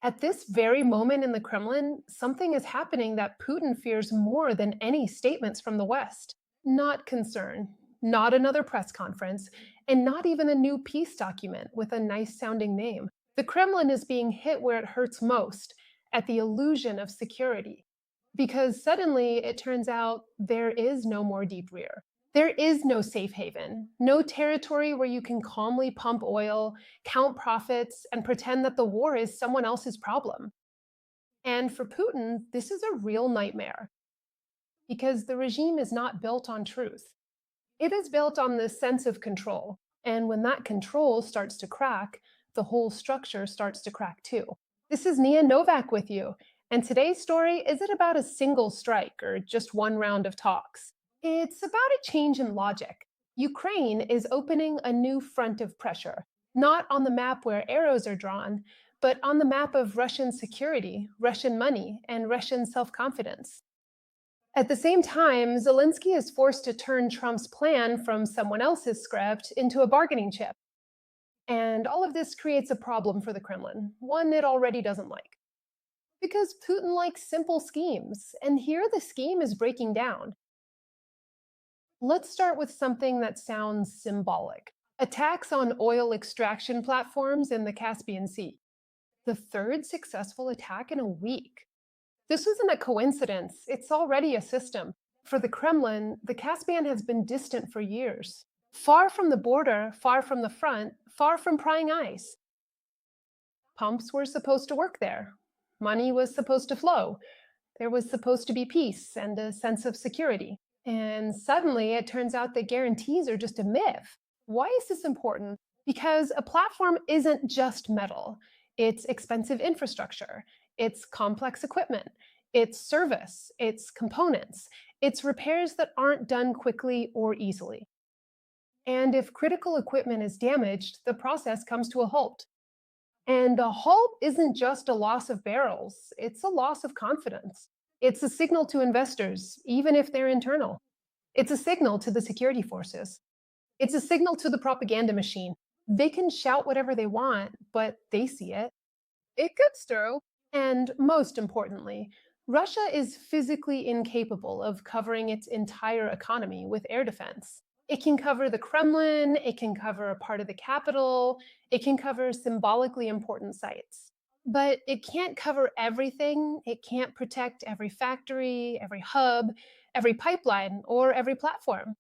At this very moment in the Kremlin, something is happening that Putin fears more than any statements from the West. Not concern, not another press conference, and not even a new peace document with a nice sounding name. The Kremlin is being hit where it hurts most, at the illusion of security. Because suddenly it turns out there is no more deep rear. There is no safe haven, no territory where you can calmly pump oil, count profits, and pretend that the war is someone else's problem. And for Putin, this is a real nightmare because the regime is not built on truth. It is built on this sense of control. And when that control starts to crack, the whole structure starts to crack too. This is Nia Novak with you. And today's story isn't about a single strike or just one round of talks. It's about a change in logic. Ukraine is opening a new front of pressure, not on the map where arrows are drawn, but on the map of Russian security, Russian money, and Russian self confidence. At the same time, Zelensky is forced to turn Trump's plan from someone else's script into a bargaining chip. And all of this creates a problem for the Kremlin, one it already doesn't like. Because Putin likes simple schemes, and here the scheme is breaking down. Let's start with something that sounds symbolic: attacks on oil extraction platforms in the Caspian Sea. The third successful attack in a week. This wasn't a coincidence, it's already a system. For the Kremlin, the Caspian has been distant for years. Far from the border, far from the front, far from prying eyes. Pumps were supposed to work there. Money was supposed to flow. There was supposed to be peace and a sense of security. And suddenly it turns out that guarantees are just a myth. Why is this important? Because a platform isn't just metal, it's expensive infrastructure, it's complex equipment, it's service, it's components, it's repairs that aren't done quickly or easily. And if critical equipment is damaged, the process comes to a halt. And a halt isn't just a loss of barrels, it's a loss of confidence. It's a signal to investors, even if they're internal. It's a signal to the security forces. It's a signal to the propaganda machine. They can shout whatever they want, but they see it. It gets through. And most importantly, Russia is physically incapable of covering its entire economy with air defense. It can cover the Kremlin, it can cover a part of the capital, it can cover symbolically important sites. But it can't cover everything. It can't protect every factory, every hub, every pipeline, or every platform.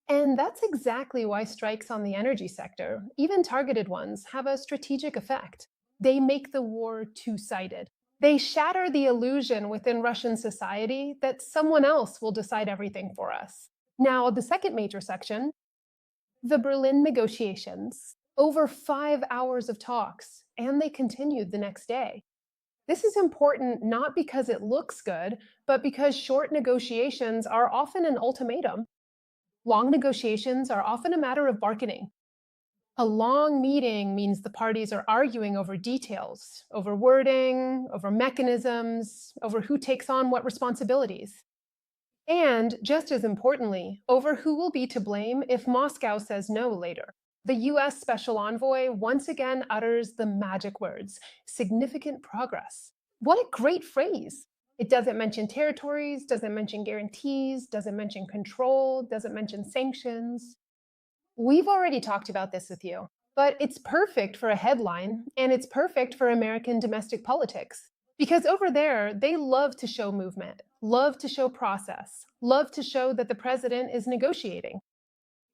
And that's exactly why strikes on the energy sector, even targeted ones, have a strategic effect. They make the war two sided. They shatter the illusion within Russian society that someone else will decide everything for us. Now, the second major section, the Berlin negotiations. Over 5 hours of talks, and they continued the next day. This is important not because it looks good, but because short negotiations are often an ultimatum. Long negotiations are often a matter of bargaining. A long meeting means the parties are arguing over details, over wording, over mechanisms, over who takes on what responsibilities. And, just as importantly, over who will be to blame if Moscow says no later. The US Special Envoy once again utters the magic words: significant progress. What a great phrase! It doesn't mention territories, doesn't mention guarantees, doesn't mention control, doesn't mention sanctions. We've already talked about this with you, but it's perfect for a headline, and it's perfect for American domestic politics. Because over there, they love to show movement, love to show process, love to show that the president is negotiating.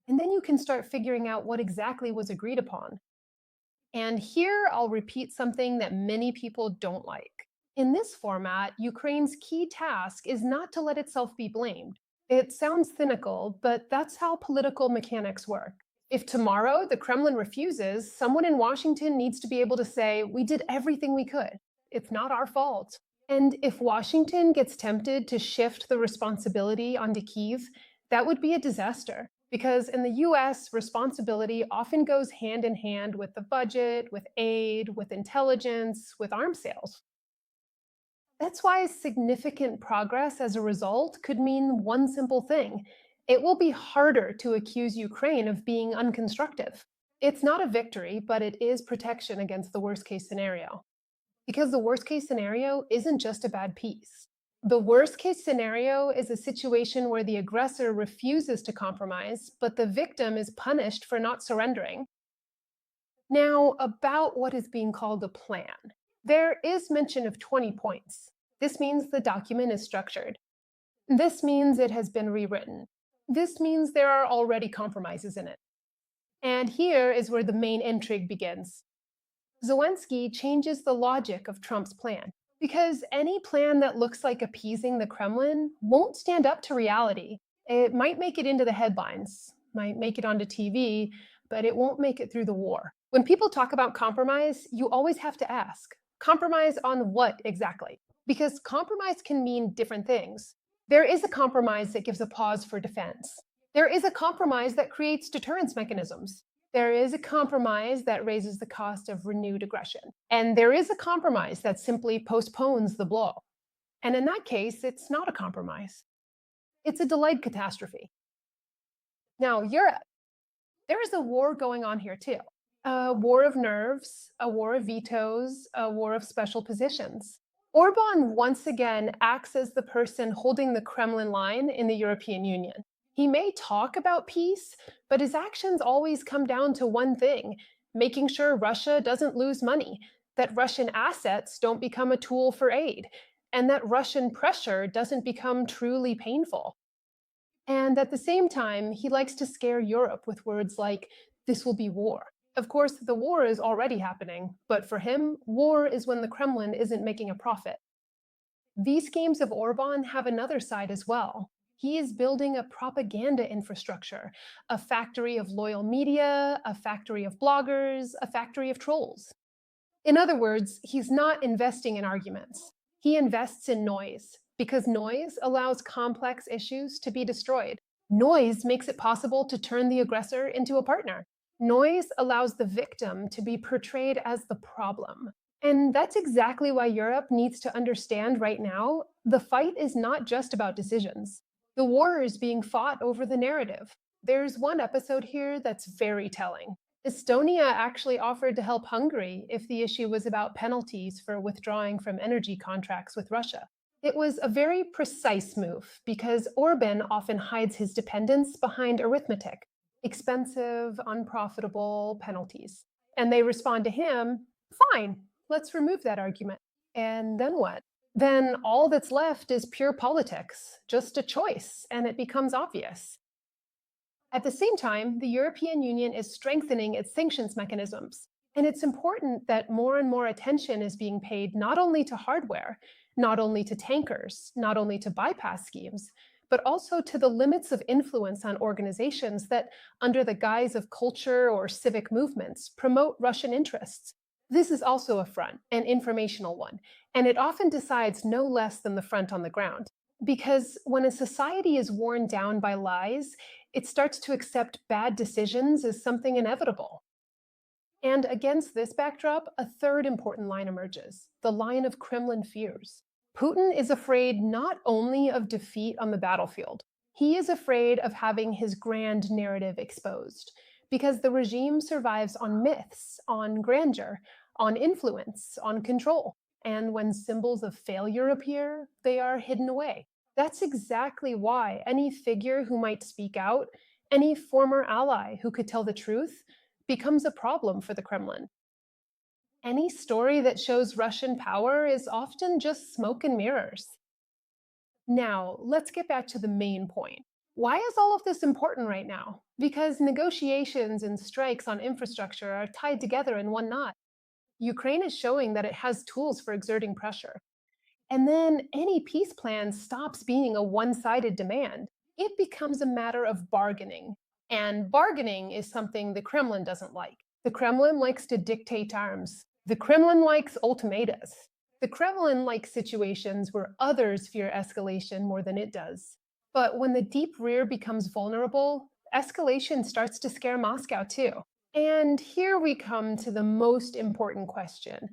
And then you can start figuring out what exactly was agreed upon. And here I'll repeat something that many people don't like. In this format, Ukraine's key task is not to let itself be blamed. It sounds cynical, but that's how political mechanics work. If tomorrow the Kremlin refuses, someone in Washington needs to be able to say, "We did everything we could. It's not our fault." And if Washington gets tempted to shift the responsibility onto Kyiv, that would be a disaster. Because in the US, responsibility often goes hand in hand with the budget, with aid, with intelligence, with arms sales. That's why significant progress as a result could mean one simple thing: it will be harder to accuse Ukraine of being unconstructive. It's not a victory, but it is protection against the worst case scenario. Because the worst case scenario isn't just a bad peace. The worst case scenario is a situation where the aggressor refuses to compromise, but the victim is punished for not surrendering. Now, about what is being called a plan. There is mention of 20 points. This means the document is structured. This means it has been rewritten. This means there are already compromises in it. And here is where the main intrigue begins. Zelensky changes the logic of Trump's plan because any plan that looks like appeasing the Kremlin won't stand up to reality. It might make it into the headlines, might make it onto TV, but it won't make it through the war. When people talk about compromise, you always have to ask compromise on what exactly? Because compromise can mean different things. There is a compromise that gives a pause for defense. There is a compromise that creates deterrence mechanisms. There is a compromise that raises the cost of renewed aggression. And there is a compromise that simply postpones the blow. And in that case, it's not a compromise, it's a delayed catastrophe. Now, Europe, there is a war going on here too. A war of nerves, a war of vetoes, a war of special positions. Orban once again acts as the person holding the Kremlin line in the European Union. He may talk about peace, but his actions always come down to one thing: making sure Russia doesn't lose money, that Russian assets don't become a tool for aid, and that Russian pressure doesn't become truly painful. And at the same time, he likes to scare Europe with words like, this will be war. Of course, the war is already happening, but for him, war is when the Kremlin isn't making a profit. These schemes of Orban have another side as well. He is building a propaganda infrastructure, a factory of loyal media, a factory of bloggers, a factory of trolls. In other words, he's not investing in arguments. He invests in noise because noise allows complex issues to be destroyed. Noise makes it possible to turn the aggressor into a partner. Noise allows the victim to be portrayed as the problem. And that's exactly why Europe needs to understand right now the fight is not just about decisions. The war is being fought over the narrative. There's one episode here that's very telling. Estonia actually offered to help Hungary if the issue was about penalties for withdrawing from energy contracts with Russia. It was a very precise move because Orban often hides his dependence behind arithmetic, expensive, unprofitable penalties. And they respond to him, fine, let's remove that argument. And then what? Then all that's left is pure politics, just a choice, and it becomes obvious. At the same time, the European Union is strengthening its sanctions mechanisms. And it's important that more and more attention is being paid not only to hardware, not only to tankers, not only to bypass schemes, but also to the limits of influence on organizations that, under the guise of culture or civic movements, promote Russian interests. This is also a front, an informational one, and it often decides no less than the front on the ground. Because when a society is worn down by lies, it starts to accept bad decisions as something inevitable. And against this backdrop, a third important line emerges: the line of Kremlin fears. Putin is afraid not only of defeat on the battlefield, he is afraid of having his grand narrative exposed, because the regime survives on myths, on grandeur, on influence, on control. And when symbols of failure appear, they are hidden away. That's exactly why any figure who might speak out, any former ally who could tell the truth, becomes a problem for the Kremlin. Any story that shows Russian power is often just smoke and mirrors. Now, let's get back to the main point. Why is all of this important right now? Because negotiations and strikes on infrastructure are tied together in one knot. Ukraine is showing that it has tools for exerting pressure. And then any peace plan stops being a one sided demand. It becomes a matter of bargaining. And bargaining is something the Kremlin doesn't like. The Kremlin likes to dictate terms. The Kremlin likes ultimatums. The Kremlin likes situations where others fear escalation more than it does. But when the deep rear becomes vulnerable, escalation starts to scare Moscow too. And here we come to the most important question: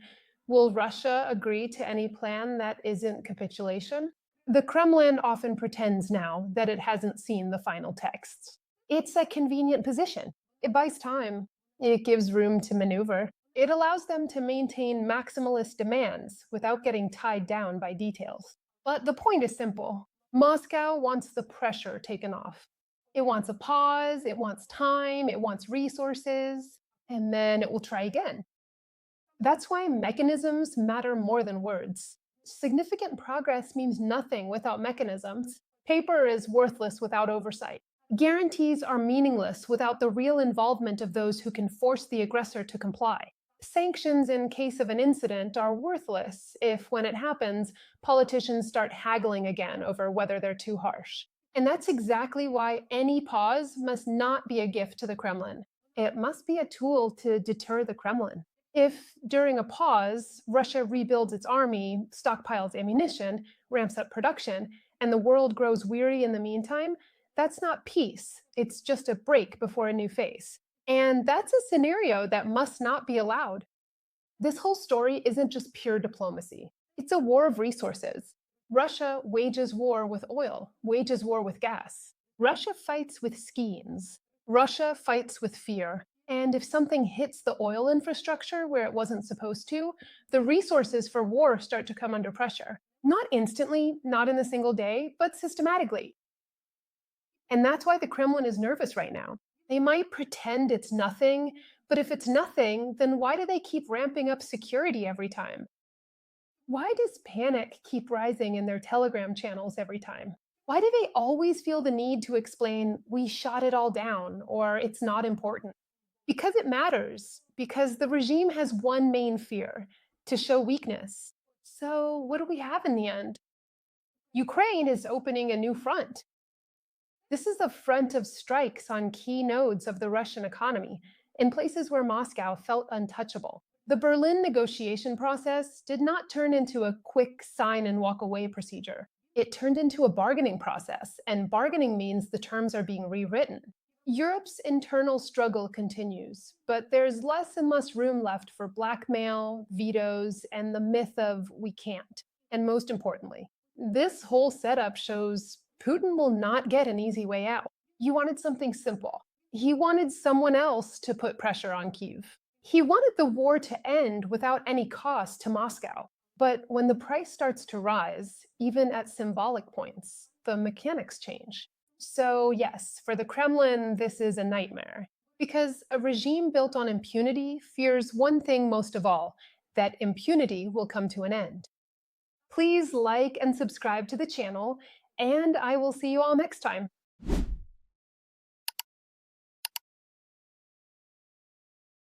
will Russia agree to any plan that isn't capitulation? The Kremlin often pretends now that it hasn't seen the final texts. It's a convenient position. It buys time. It gives room to maneuver. It allows them to maintain maximalist demands without getting tied down by details. But the point is simple: Moscow wants the pressure taken off. It wants a pause, it wants time, it wants resources, and then it will try again. That's why mechanisms matter more than words. Significant progress means nothing without mechanisms. Paper is worthless without oversight. Guarantees are meaningless without the real involvement of those who can force the aggressor to comply. Sanctions in case of an incident are worthless if, when it happens, politicians start haggling again over whether they're too harsh. And that's exactly why any pause must not be a gift to the Kremlin. It must be a tool to deter the Kremlin. If, during a pause, Russia rebuilds its army, stockpiles ammunition, ramps up production, and the world grows weary in the meantime, that's not peace. It's just a break before a new phase. And that's a scenario that must not be allowed. This whole story isn't just pure diplomacy, it's a war of resources. Russia wages war with oil, wages war with gas. Russia fights with schemes. Russia fights with fear. And if something hits the oil infrastructure where it wasn't supposed to, the resources for war start to come under pressure. Not instantly, not in a single day, but systematically. And that's why the Kremlin is nervous right now. They might pretend it's nothing, but if it's nothing, then why do they keep ramping up security every time? Why does panic keep rising in their Telegram channels every time? Why do they always feel the need to explain, we shot it all down, or it's not important? Because it matters, because the regime has one main fear: to show weakness. So, what do we have in the end? Ukraine is opening a new front. This is a front of strikes on key nodes of the Russian economy, in places where Moscow felt untouchable. The Berlin negotiation process did not turn into a quick sign and walk away procedure. It turned into a bargaining process, and bargaining means the terms are being rewritten. Europe's internal struggle continues, but there's less and less room left for blackmail, vetoes, and the myth of we can't. And most importantly, this whole setup shows Putin will not get an easy way out. He wanted something simple. He wanted someone else to put pressure on Kyiv. He wanted the war to end without any cost to Moscow. But when the price starts to rise, even at symbolic points, the mechanics change. So, yes, for the Kremlin, this is a nightmare. Because a regime built on impunity fears one thing most of all: that impunity will come to an end. Please like and subscribe to the channel, and I will see you all next time.